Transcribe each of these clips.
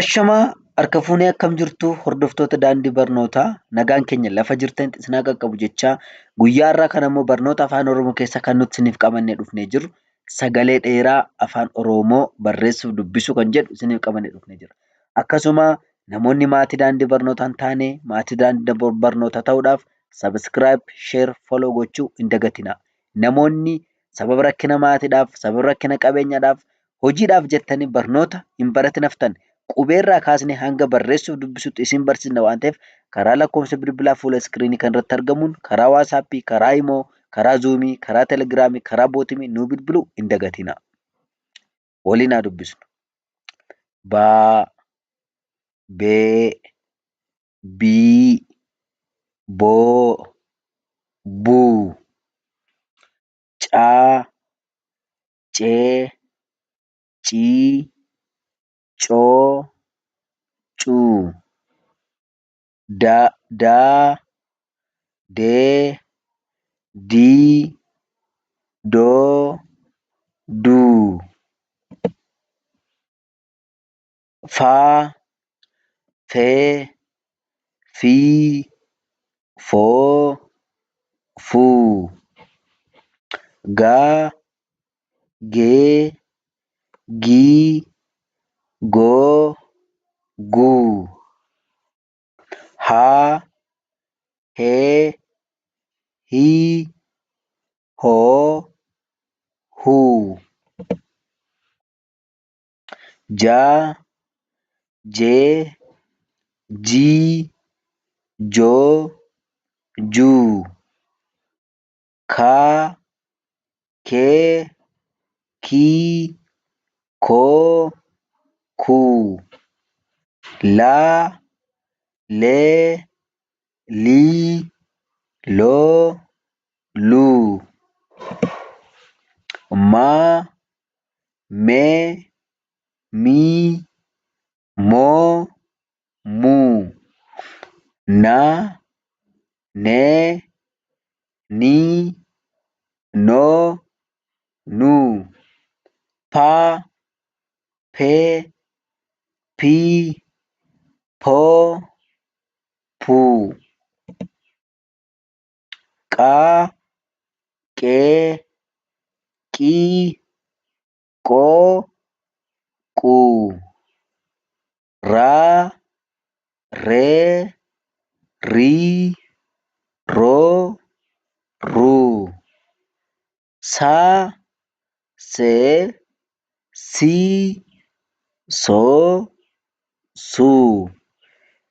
Ashamaa harka fuunee akkam jirtu hordoftoota daandii barnootaa nagaan keenya lafa jirtanitti isin haa qaqqabu jechaa guyyaa irraa kan ammoo barnoota afaan Oromoo keessaa kan nuti isiniif qabannee dhufnee jirru sagalee dheeraa afaan Oromoo barreessuuf dubbisuu kan jedhu isiniif qabannee dhufnee jirra. Akkasuma namoonni maatii daandii barnootaa hin taane maatii daandii barnootaa ta'uudhaaf sabiskiraayib, sheer, foloo gochuu hin dagatinaa. Namoonni sababa rakkina maatiidhaaf, sababa rakkina qabeenyaadhaaf, hojiidhaaf jettanii barnoota hin baratin haftan qubeerraa kaasnee hanga barreessuuf dubbisuutti isin barsiisna waan ta'eef karaa lakkoofsa bilbilaa fuula iskiriinii kan irratti argamuun karaa waasaappii, karaa imoo, karaa zuumii, karaa telegiraamii, karaa bootimii nuu bilbiluu hin dagatinaa. Waliin haa dubbisnu. Baa, bee, bii, boo, buu, caa, cee, cii, coo, cuu, daa, dee, dii, doo, duu, faa, fee, fii, foo, fuu, gaa, gee, gii, goo, guu, haa, hee, hii, hoo, huu, jaa, jee, jii, joo, juu, kaa, kee, kii, koo, kuu, laa, lee, lii, loo, luu, maa, mee, mii, moo, muu, naa, nee, nii, noo, nuu, paa, pee, pii, poo, puu, qaa, qee, qii, qoo, quu, raa, ree, rii, roo, ruu, saa, see, sii, soo, suu.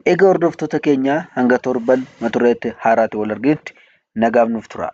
Egaa hordoftoota keenyaa hanga torban mata duree haaraatti wal arginutti nagaaf nuuf turaa.